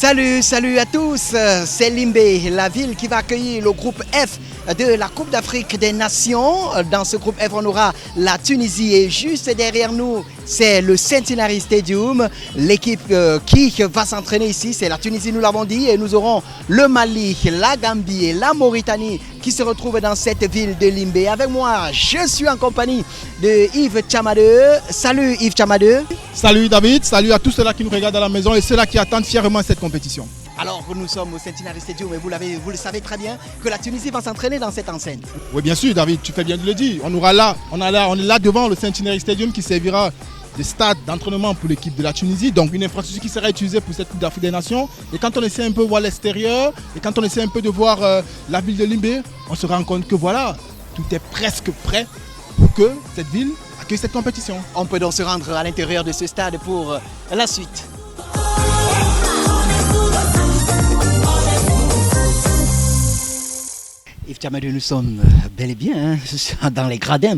Salut à tous, c'est Limbé, la ville qui va accueillir le groupe F de la Coupe d'Afrique des Nations. Dans ce groupe F, on aura la Tunisie et juste derrière nous, c'est le Centenary Stadium. L'équipe qui va s'entraîner ici, c'est la Tunisie, nous l'avons dit, et nous aurons le Mali, la Gambie et la Mauritanie qui se retrouvent dans cette ville de Limbé. Avec moi, je suis en compagnie de Yves Tchamadeu. Salut Yves Tchamadeu. Salut David, salut à tous ceux-là qui nous regardent à la maison et ceux-là qui attendent fièrement cette compétition. Alors nous sommes au Centenary Stadium et vous le savez très bien que la Tunisie va s'entraîner dans cette enceinte. Oui bien sûr David, tu fais bien de le dire. On est là devant le Centenary Stadium qui servira de stade d'entraînement pour l'équipe de la Tunisie, donc une infrastructure qui sera utilisée pour cette Coupe d'Afrique des Nations. Et quand on essaie un peu de voir l'extérieur et quand on essaie un peu de voir la ville de Limbé, on se rend compte que voilà, tout est presque prêt pour que cette ville accueille cette compétition. On peut donc se rendre à l'intérieur de ce stade pour la suite. Yves Tchamadeu, nous sommes bel et bien dans les gradins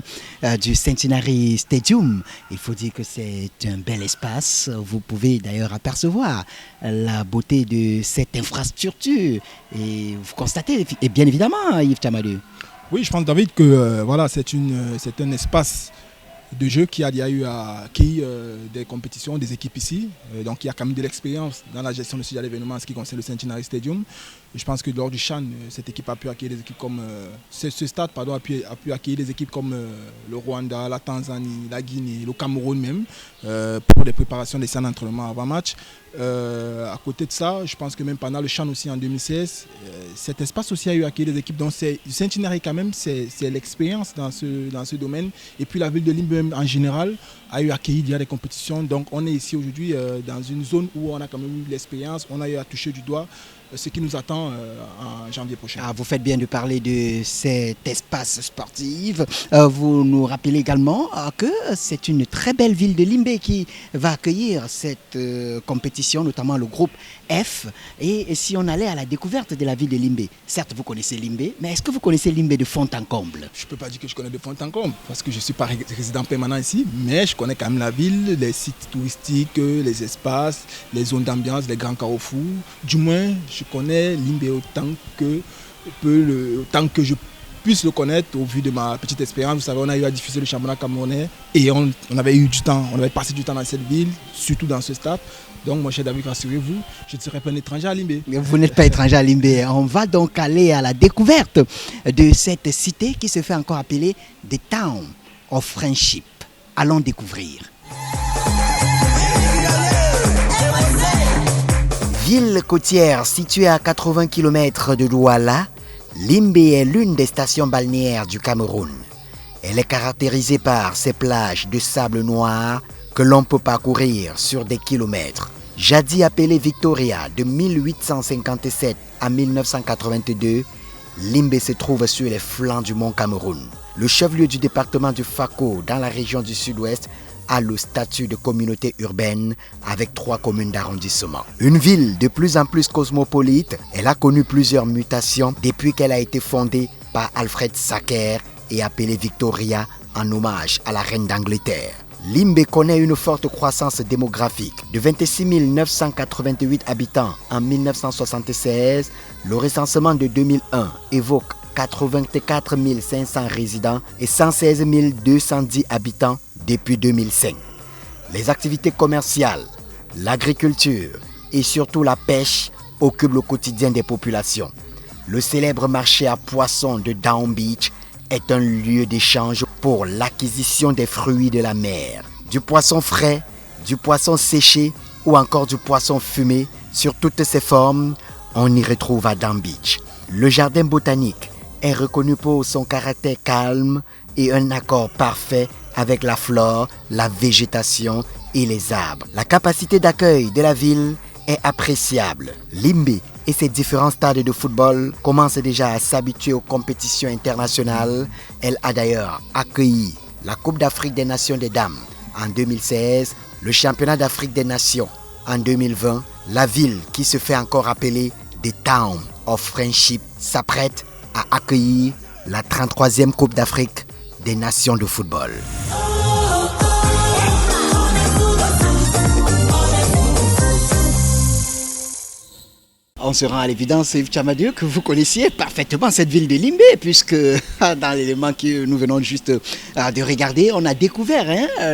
du Centenary Stadium. Il faut dire que c'est un bel espace. Vous pouvez d'ailleurs apercevoir la beauté de cette infrastructure. Et vous constatez, et bien évidemment, Yves Tchamadeu. Oui, je pense David que voilà, c'est un espace de jeu qui a eu à accueillir des compétitions, des équipes ici. Donc il y a quand même de l'expérience dans la gestion de ce genre d'événement en ce qui concerne le Centenary Stadium. Et je pense que lors du CHAN, cette équipe a pu accueillir des équipes comme ce stade a pu accueillir des équipes comme le Rwanda, la Tanzanie, la Guinée, le Cameroun même, pour les préparations des séances d'entraînement avant match. À côté de ça, je pense que même pendant le CHAN aussi en 2016, cet espace aussi a eu à accueillir des équipes. Donc le Centenary quand même, c'est l'expérience dans ce domaine. Et puis la ville de Limbé en général a eu à accueillir déjà des compétitions. Donc on est ici aujourd'hui dans une zone où on a quand même eu l'expérience, on a eu à toucher du doigt ce qui nous attend en janvier prochain. Vous faites bien de parler de cet espace sportif. Vous nous rappelez également que c'est une très belle ville de Limbé qui va accueillir cette compétition, notamment le groupe F. Et si on allait à la découverte de la ville de Limbé, certes vous connaissez Limbé, mais est-ce que vous connaissez Limbé de fond en comble? Je ne peux pas dire que je connais de fond en comble, parce que je ne suis pas résident permanent ici, mais je connais quand même la ville, les sites touristiques, les espaces, les zones d'ambiance, les grands carrefours. Du moins, je connais Limbé autant que je puisse le connaître au vu de ma petite expérience. Vous savez, on a eu à diffuser le championnat camerounais et on avait eu du temps, on avait passé du temps dans cette ville, surtout dans ce stade. Donc, mon cher David, rassurez-vous, je ne serai pas un étranger à Limbé. Mais vous n'êtes pas étranger à Limbé. On va donc aller à la découverte de cette cité qui se fait encore appeler The Town of Friendship. Allons découvrir. Ville côtière située à 80 km de Douala, Limbé est l'une des stations balnéaires du Cameroun. Elle est caractérisée par ses plages de sable noir que l'on peut parcourir sur des kilomètres. Jadis appelée Victoria de 1857 à 1982, Limbé se trouve sur les flancs du mont Cameroun. Le chef-lieu du département du Fako dans la région du sud-ouest a le statut de communauté urbaine avec 3 communes d'arrondissement. Une ville de plus en plus cosmopolite, elle a connu plusieurs mutations depuis qu'elle a été fondée par Alfred Sacker et appelée Victoria en hommage à la reine d'Angleterre. Limbé connaît une forte croissance démographique. De 26 988 habitants en 1976, le recensement de 2001 évoque 84 500 résidents et 116 210 habitants depuis 2005. Les activités commerciales, l'agriculture et surtout la pêche occupent le quotidien des populations. Le célèbre marché à poissons de Down Beach est un lieu d'échange pour l'acquisition des fruits de la mer. Du poisson frais, du poisson séché ou encore du poisson fumé, sur toutes ces formes, on y retrouve à Down Beach. Le jardin botanique est reconnu pour son caractère calme et un accord parfait avec la flore, la végétation et les arbres. La capacité d'accueil de la ville est appréciable. Limbé et ses différents stades de football commencent déjà à s'habituer aux compétitions internationales. Elle a d'ailleurs accueilli la Coupe d'Afrique des Nations des Dames en 2016, le Championnat d'Afrique des Nations en 2020. La ville, qui se fait encore appeler The Town of Friendship, s'apprête à accueillir la 33e Coupe d'Afrique des Nations de football. On se rend à l'évidence, Yves Tchamadou, que vous connaissiez parfaitement cette ville de Limbé, puisque dans l'élément que nous venons juste de regarder, on a découvert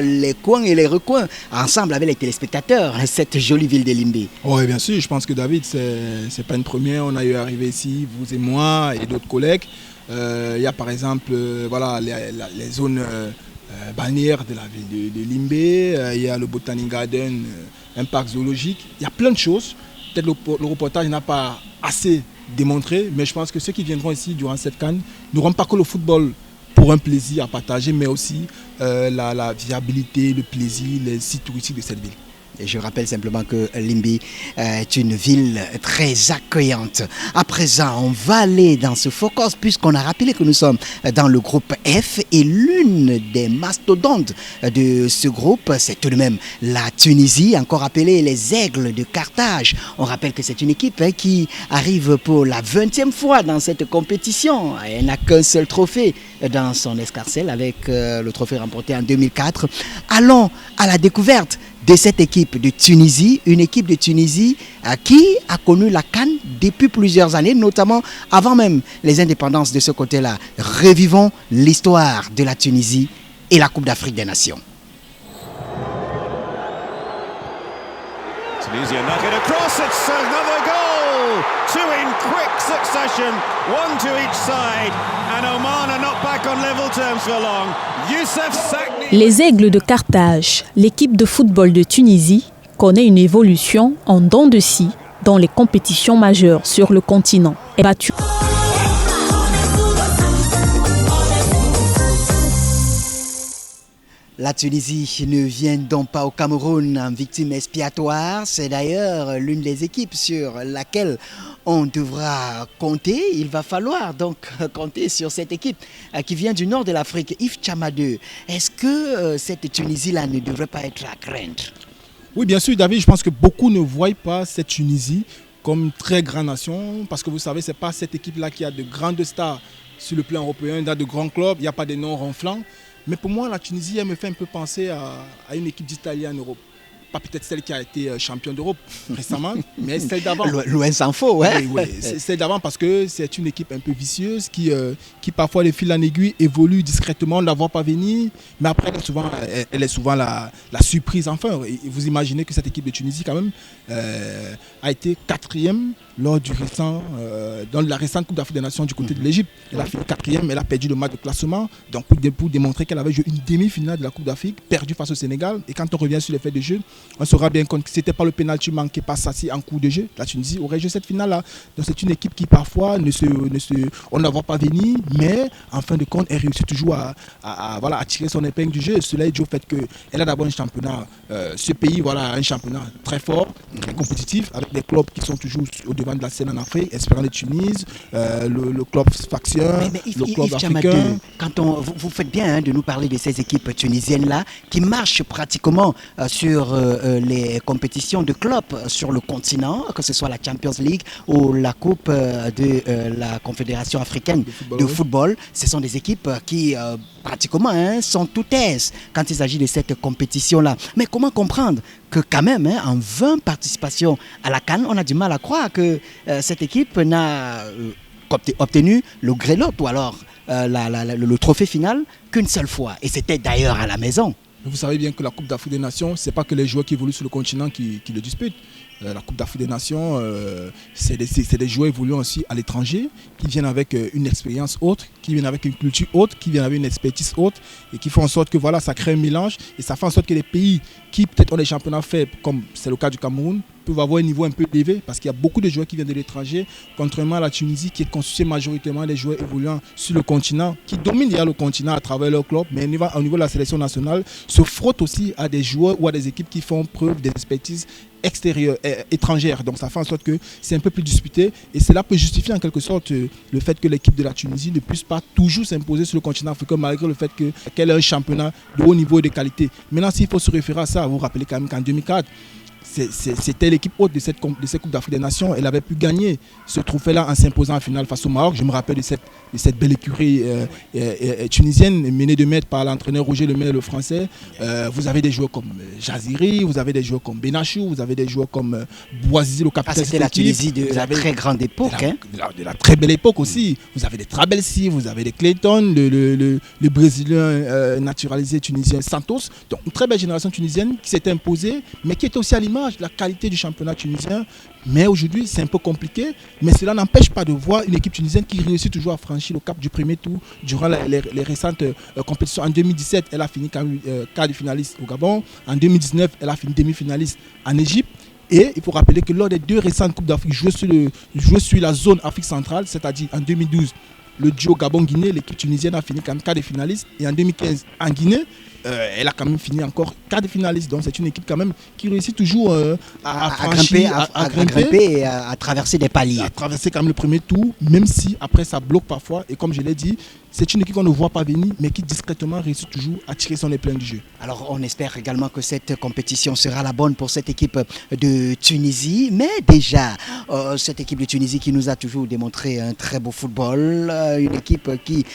les coins et les recoins, ensemble avec les téléspectateurs, cette jolie ville de Limbé. Oui, bien sûr, je pense que David, c'est pas une première. On a eu arrivé ici, vous et moi, et d'autres collègues. Il y a par exemple voilà, les zones balnéaires de la ville de Limbé, il y a le Botanic Garden, un parc zoologique, il y a plein de choses. Peut-être le reportage n'a pas assez démontré, mais je pense que ceux qui viendront ici durant cette CAN n'auront pas que le football pour un plaisir à partager, mais aussi la viabilité, le plaisir, les sites touristiques de cette ville. Et je rappelle simplement que Limbé est une ville très accueillante. À présent, on va aller dans ce focus puisqu'on a rappelé que nous sommes dans le groupe F et l'une des mastodontes de ce groupe, c'est tout de même la Tunisie, encore appelée les Aigles de Carthage. On rappelle que c'est une équipe qui arrive pour la 20e fois dans cette compétition. Elle n'a qu'un seul trophée dans son escarcelle avec le trophée remporté en 2004. Allons à la découverte de cette équipe de Tunisie, une équipe de Tunisie qui a connu la CAN depuis plusieurs années, notamment avant même les indépendances de ce côté-là. Revivons l'histoire de la Tunisie et la Coupe d'Afrique des Nations. Tunisia knock it across, it's another goal! Two in quick succession, one to each side, and Oman are not back on level terms for long. Youssef Sakni. Les Aigles de Carthage, l'équipe de football de Tunisie, connaît une évolution en dents de scie dans les compétitions majeures sur le continent. Est battue. La Tunisie ne vient donc pas au Cameroun en victime expiatoire. C'est d'ailleurs l'une des équipes sur laquelle on devra compter. Il va falloir donc compter sur cette équipe qui vient du nord de l'Afrique. Yves Tchamadou, est-ce que cette Tunisie-là ne devrait pas être à craindre? Oui, bien sûr, David, je pense que beaucoup ne voient pas cette Tunisie comme une très grande nation parce que vous savez, ce n'est pas cette équipe-là qui a de grandes stars sur le plan européen, dans de grands clubs, il n'y a pas de noms ronflants. Mais pour moi, la Tunisie, elle me fait un peu penser à une équipe d'Italie en Europe. Pas peut-être celle qui a été championne d'Europe récemment, mais celle d'avant. Loin s'en faut, ouais. Oui, c'est celle d'avant parce que c'est une équipe un peu vicieuse qui parfois, les fils en aiguille, évolue discrètement, on ne la voit pas venir, mais après, elle est souvent la surprise enfin. Et vous imaginez que cette équipe de Tunisie, quand même, a été 4e lors dans la récente Coupe d'Afrique des Nations du côté de l'Égypte. Elle a fini 4e, elle a perdu le match de classement, donc pour démontrer qu'elle avait joué une demi-finale de la Coupe d'Afrique, perdue face au Sénégal. Et quand on revient sur les faits de jeu, on saura bien compte que ce n'était pas le pénalty manqué par Sassi en cours de jeu. La Tunisie aurait joué cette finale-là. Donc c'est une équipe qui parfois on ne la voit pas venir, mais en fin de compte, elle réussit toujours à tirer son épingle du jeu. Cela est dû au fait qu'elle a d'abord un championnat. Ce pays a un championnat très fort, très compétitif, avec des clubs qui sont toujours au devant de la scène en Afrique, Espérance de Tunis, le club Sfaxien, le club africain. Quand vous faites bien de nous parler de ces équipes tunisiennes-là qui marchent pratiquement sur les compétitions de clubs sur le continent, que ce soit la Champions League ou la Coupe de la Confédération africaine de football. Ce sont des équipes qui pratiquement sont toutes aises quand il s'agit de cette compétition-là. Mais comment comprendre que quand même, en 20 participations à la CAN, on a du mal à croire que cette équipe n'a obtenu le grelot ou alors le trophée final qu'une seule fois. Et c'était d'ailleurs à la maison. Vous savez bien que la Coupe d'Afrique des Nations, ce n'est pas que les joueurs qui évoluent sur le continent qui le disputent. La Coupe d'Afrique des Nations, c'est des joueurs évoluant aussi à l'étranger, qui viennent avec une expérience autre, qui viennent avec une culture autre, qui viennent avec une expertise autre, et qui font en sorte que ça crée un mélange, et ça fait en sorte que les pays qui peut-être ont des championnats faibles, comme c'est le cas du Cameroun, peuvent avoir un niveau un peu élevé, parce qu'il y a beaucoup de joueurs qui viennent de l'étranger, contrairement à la Tunisie, qui est constituée majoritairement des joueurs évoluant sur le continent, qui dominent le continent à travers leur club, mais au niveau de la sélection nationale, se frottent aussi à des joueurs ou à des équipes qui font preuve d'expertise extérieure, étrangère. Donc ça fait en sorte que c'est un peu plus disputé et cela peut justifier en quelque sorte le fait que l'équipe de la Tunisie ne puisse pas toujours s'imposer sur le continent africain malgré le fait qu'elle ait un championnat de haut niveau et de qualité. Maintenant, s'il faut se référer à ça, vous vous rappelez quand même qu'en 2004, c'était l'équipe haute de cette Coupe d'Afrique des Nations. Elle avait pu gagner ce trophée-là en s'imposant en finale face au Maroc. Je me rappelle de cette belle écurie tunisienne menée de maître par l'entraîneur Roger Lemay, le français. Vous avez des joueurs comme Jaziri, vous avez des joueurs comme Benachou, vous avez des joueurs comme Bouazizi, le capitaine. C'était la Tunisie de la très grande époque. De la très belle époque aussi. Vous avez des Trabelsi, vous avez des Clayton, le Brésilien naturalisé tunisien Santos. Donc une très belle génération tunisienne qui s'est imposée, mais qui était aussi à l'image de la qualité du championnat tunisien. Mais aujourd'hui, c'est un peu compliqué. Mais cela n'empêche pas de voir une équipe tunisienne qui réussit toujours à franchir le cap du premier tour durant les récentes compétitions. En 2017, elle a fini quart de finaliste au Gabon. En 2019, elle a fini demi-finaliste en Égypte. Et il faut rappeler que lors des 2 récentes Coupes d'Afrique jouées sur la zone Afrique centrale, c'est-à-dire en 2012, le duo Gabon-Guinée, l'équipe tunisienne a fini comme quart de finaliste. Et en 2015, en Guinée, elle a quand même fini encore quart de finaliste. Donc c'est une équipe quand même qui réussit toujours à grimper et à traverser des paliers. À traverser quand même le premier tour, même si après ça bloque parfois. Et comme je l'ai dit, c'est une équipe qu'on ne voit pas venir, mais qui discrètement réussit toujours à tirer son épingle du jeu. Alors on espère également que cette compétition sera la bonne pour cette équipe de Tunisie. Mais déjà, cette équipe de Tunisie qui nous a toujours démontré un très beau football, une équipe qui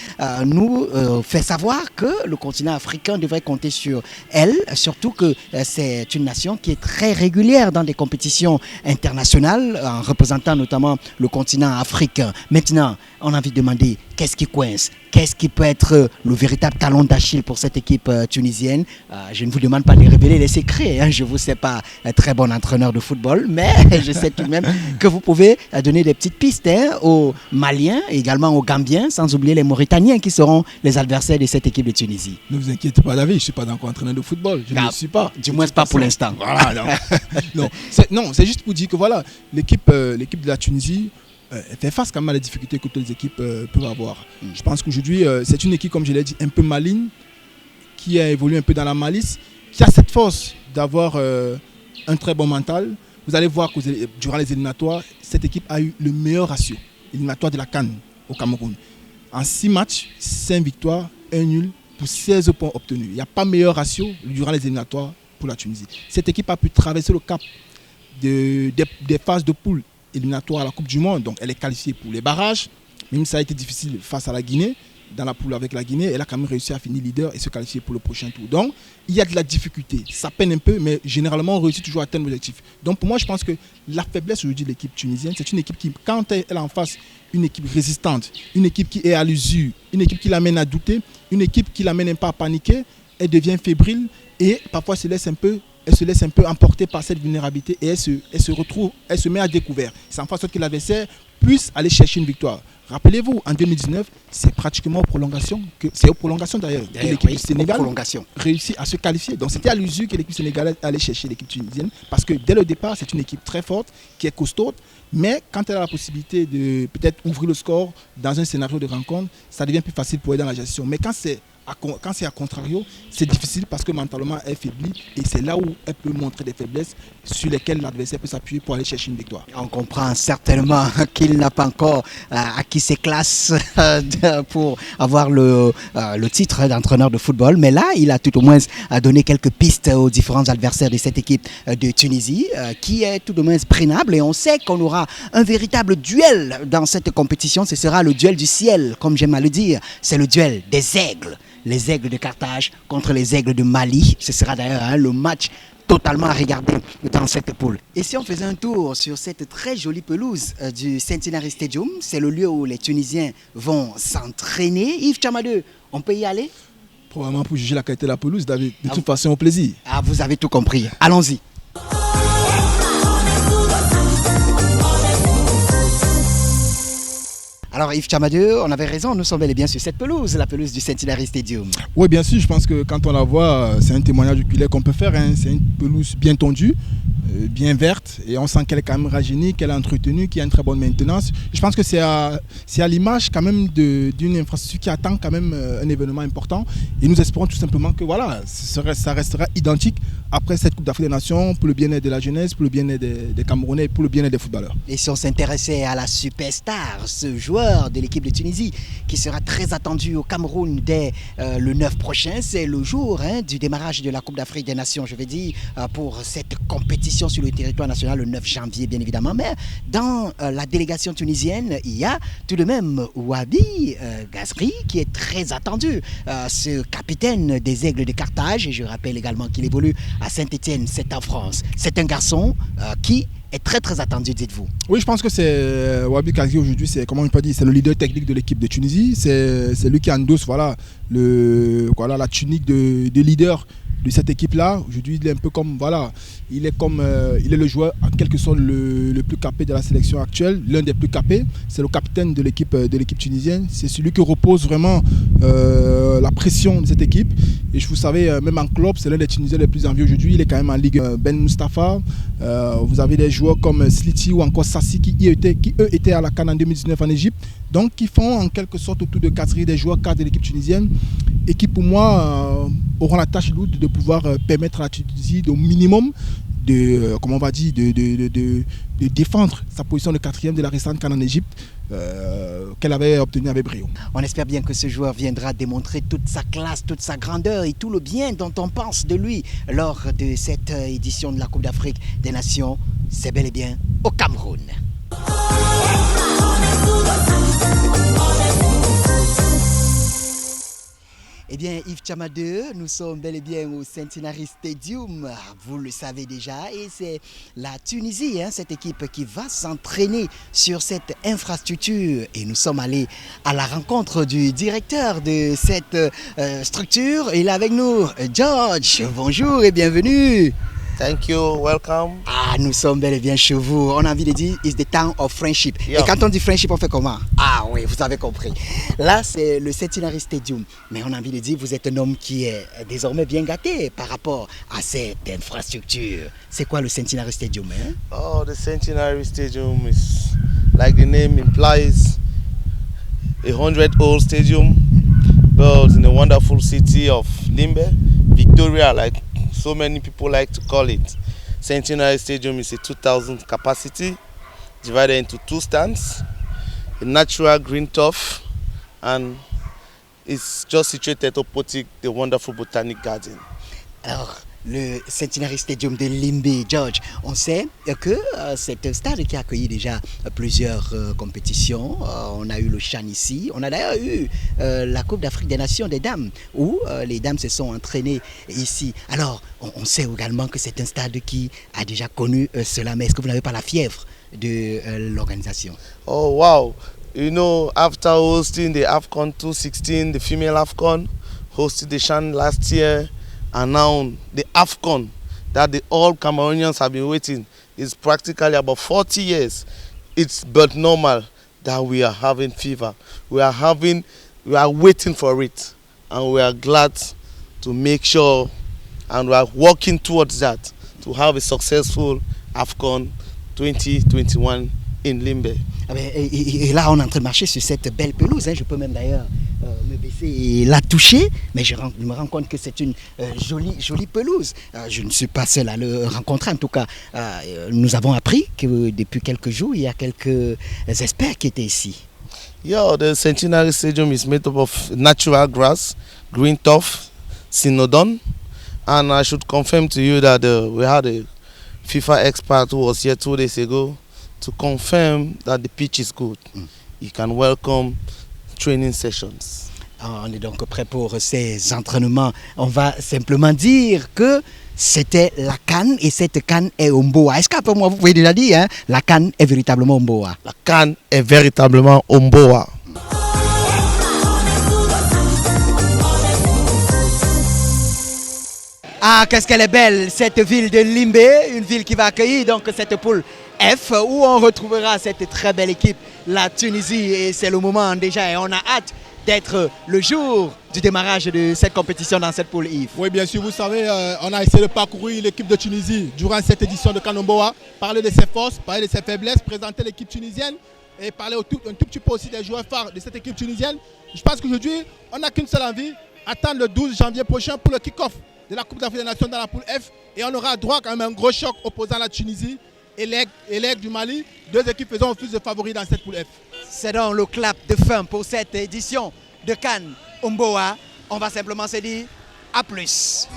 nous fait savoir que le continent africain devrait compter sur elle, surtout que c'est une nation qui est très régulière dans des compétitions internationales, en représentant notamment le continent africain. Maintenant, on a envie de demander qu'est-ce qui coince, qu'est-ce qui peut être le véritable talon d'Achille pour cette équipe tunisienne. Je ne vous demande pas de révéler les secrets, hein. Je ne vous sais pas un très bon entraîneur de football, mais je sais tout de même que vous pouvez donner des petites pistes aux Maliens et également aux Gambiens, sans oublier les Mauritaniens qui seront les adversaires de cette équipe de Tunisie. Ne vous inquiétez pas, David, je ne suis pas encore entraîneur de football, je ne le suis pas. Du moins pas pour l'instant. Voilà, non, c'est juste pour dire que voilà, l'équipe de la Tunisie fait face quand même à les difficultés que toutes les équipes peuvent avoir. Je pense qu'aujourd'hui, c'est une équipe, comme je l'ai dit, un peu maligne, qui a évolué un peu dans la malice, qui a cette force d'avoir un très bon mental. Vous allez voir que durant les éliminatoires, cette équipe a eu le meilleur ratio éliminatoire de la CAN au Cameroun. En 6 matchs, 5 victoires, 1 nul pour 16 points obtenus. Il n'y a pas meilleur ratio durant les éliminatoires pour la Tunisie. Cette équipe a pu traverser le cap des phases de poule éliminatoire à la Coupe du Monde, donc elle est qualifiée pour les barrages, même si ça a été difficile face à la Guinée, dans la poule avec la Guinée, elle a quand même réussi à finir leader et se qualifier pour le prochain tour. Donc il y a de la difficulté, ça peine un peu, mais généralement on réussit toujours à atteindre l'objectif. Donc pour moi je pense que la faiblesse aujourd'hui de l'équipe tunisienne, c'est une équipe qui, quand elle a en face une équipe résistante, une équipe qui est à l'usure, une équipe qui l'amène à douter, une équipe qui l'amène un peu à paniquer, elle devient fébrile et parfois elle se laisse un peu emporter par cette vulnérabilité et elle se met à découvert. C'est en sorte que l'adversaire puisse aller chercher une victoire. Rappelez-vous, en 2019, c'est pratiquement aux prolongations, d'ailleurs, que l'équipe du Sénégal réussit à se qualifier. Donc c'était à l'usure que l'équipe sénégalaise allait chercher l'équipe tunisienne, parce que dès le départ, c'est une équipe très forte, qui est costaude, mais quand elle a la possibilité de peut-être ouvrir le score dans un scénario de rencontre, ça devient plus facile pour elle dans la gestion. Mais quand c'est à contrario, c'est difficile parce que mentalement elle faiblit et c'est là où elle peut montrer des faiblesses sur lesquelles l'adversaire peut s'appuyer pour aller chercher une victoire. On comprend certainement qu'il n'a pas encore acquis ses classes pour avoir le titre d'entraîneur de football, mais là il a tout au moins donné quelques pistes aux différents adversaires de cette équipe de Tunisie qui est tout de même prenable et on sait qu'on aura un véritable duel dans cette compétition. Ce sera le duel du ciel, comme j'aime à le dire, c'est le duel des aigles. Les aigles de Carthage contre les aigles de Mali. Ce sera d'ailleurs le match totalement à regarder dans cette poule. Et si on faisait un tour sur cette très jolie pelouse du Centenary Stadium, c'est le lieu où les Tunisiens vont s'entraîner. Yves Tchamadeu, on peut y aller? Probablement pour juger la qualité de la pelouse, David. De toute façon, au plaisir. Ah, vous avez tout compris. Allons-y. Alors Yves Tchamadeu, on avait raison, nous sommes bel et bien sur cette pelouse, la pelouse du Centenary Stadium. Oui, bien sûr, je pense que quand on la voit, c'est un témoignage oculaire qu'on peut faire. C'est une pelouse bien tondue, bien verte, et on sent qu'elle est quand même rajeunie, qu'elle est entretenue, qu'il y a une très bonne maintenance. Je pense que c'est à l'image quand même d'une infrastructure qui attend quand même un événement important. Et nous espérons tout simplement que voilà, ça restera identique après cette Coupe d'Afrique des Nations, pour le bien-être de la jeunesse, pour le bien-être des Camerounais, pour le bien-être des footballeurs. Et si on s'intéressait à la superstar, ce joueur de l'équipe de Tunisie qui sera très attendu au Cameroun dès le 9 prochain, c'est le jour du démarrage de la Coupe d'Afrique des Nations, je vais dire, pour cette compétition sur le territoire national le 9 janvier, bien évidemment. Mais dans la délégation tunisienne, il y a tout de même Wabi Gazri qui est très attendu, ce capitaine des Aigles de Carthage, et je rappelle également qu'il évolue à Saint-Étienne, c'est en France. C'est un garçon qui est très très attendu, dites-vous. Oui, je pense que c'est Wabi Gazri aujourd'hui, c'est comment on peut dire, c'est le leader technique de l'équipe de Tunisie. C'est lui qui endosse la tunique de leader de cette équipe-là. Aujourd'hui, il est un peu comme il est le joueur en quelque sorte le plus capé de la sélection actuelle, l'un des plus capés. C'est le capitaine de l'équipe tunisienne. C'est celui qui repose vraiment la pression de cette équipe. Et vous savez, même en club, c'est l'un des Tunisiens les plus envieux aujourd'hui. Il est quand même en Ligue Ben Mustafa. Vous avez des joueurs comme Sliti ou encore Sassi qui eux étaient à la CAN en 2019 en Égypte. Donc, qui font en quelque sorte autour de Gazri des joueurs cadres de l'équipe tunisienne et qui, pour moi, auront la tâche lourde de pouvoir permettre à la Tunisie au minimum de défendre sa position de 4e de la récente CAN en Égypte qu'elle avait obtenue avec brio. On espère bien que ce joueur viendra démontrer toute sa classe, toute sa grandeur et tout le bien dont on pense de lui lors de cette édition de la Coupe d'Afrique des Nations. C'est bel et bien au Cameroun. Eh bien, Yves Tchamadeu, nous sommes bel et bien au Centenary Stadium, vous le savez déjà, et c'est la Tunisie, cette équipe qui va s'entraîner sur cette infrastructure. Et nous sommes allés à la rencontre du directeur de cette structure. Il est avec nous, George. Bonjour et bienvenue. Thank you, welcome. Ah, nous sommes bel et bien chez vous. On a envie de dire, it's the town of friendship. Yeah. Et quand on dit friendship, on fait comment? Ah oui, vous avez compris. Là, c'est le Centenary Stadium. Mais on a envie de dire, vous êtes un homme qui est désormais bien gâté par rapport à cette infrastructure. C'est quoi le Centenary Stadium? Oh, the Centenary Stadium is, like the name implies, a 100-year-old stadium built in the wonderful city of Limbe, Victoria, like so many people like to call it. Centenary Stadium is a 2,000 capacity, divided into 2 stands, a natural green turf, and it's just situated opposite the wonderful botanic garden. Alors, le Centenary Stadium de Limbe, George, on sait que c'est un stade qui a accueilli déjà plusieurs compétitions. On a eu le CHAN ici. On a d'ailleurs eu la Coupe d'Afrique des Nations des dames, où les dames se sont entraînées ici. Alors, on sait également que c'est un stade qui a déjà connu cela. Mais est-ce que vous n'avez pas la fièvre de l'organisation? Oh, wow. You know, after hosting the AFCON 2016, the female AFCON, hosted the CHAN last year, and now the AFCON that all Cameroonians have been waiting is practically about 40 years. It's but normal that we are having fever. We are waiting for it, and we are glad to make sure, and we are working towards that, to have a successful AFCON 2021 in Limbe. Et là, on est en train de marcher sur cette belle pelouse. Je peux même d'ailleurs me baisser et la toucher. Mais je me rends compte que c'est une jolie pelouse. Je ne suis pas seul à le rencontrer. En tout cas, nous avons appris que depuis quelques jours, il y a quelques experts qui étaient ici. Yeah, the Centenary Stadium is made up of natural grass, green turf, Synodon. And I should confirm to you that we had a FIFA expert who was here 2 days ago to confirm that the pitch is good. You can welcome training sessions. On est donc prêt pour ces entraînements. On va simplement dire que c'était la CAN et cette CAN est au Mboa. Est-ce qu'après moi vous pouvez déjà dire, la CAN est véritablement au Mboa? La CAN est véritablement au Mboa. Ah, qu'est-ce qu'elle est belle, cette ville de Limbe, une ville qui va accueillir donc cette poule F, où on retrouvera cette très belle équipe, la Tunisie. Et c'est le moment déjà, et on a hâte d'être le jour du démarrage de cette compétition dans cette poule Yves. Oui, bien sûr, vous savez, on a essayé de parcourir l'équipe de Tunisie durant cette édition de CAN Mboa, parler de ses forces, parler de ses faiblesses, présenter l'équipe tunisienne et parler un tout petit peu aussi des joueurs phares de cette équipe tunisienne. Je pense qu'aujourd'hui, on n'a qu'une seule envie, attendre le 12 janvier prochain pour le kick-off de la Coupe d'Afrique des Nations dans la poule F. Et on aura droit quand même à un gros choc opposant la Tunisie et l'Aigle du Mali. 2 équipes faisant office de favoris dans cette poule F. C'est donc le clap de fin pour cette édition de CAN Omboa. On va simplement se dire à plus.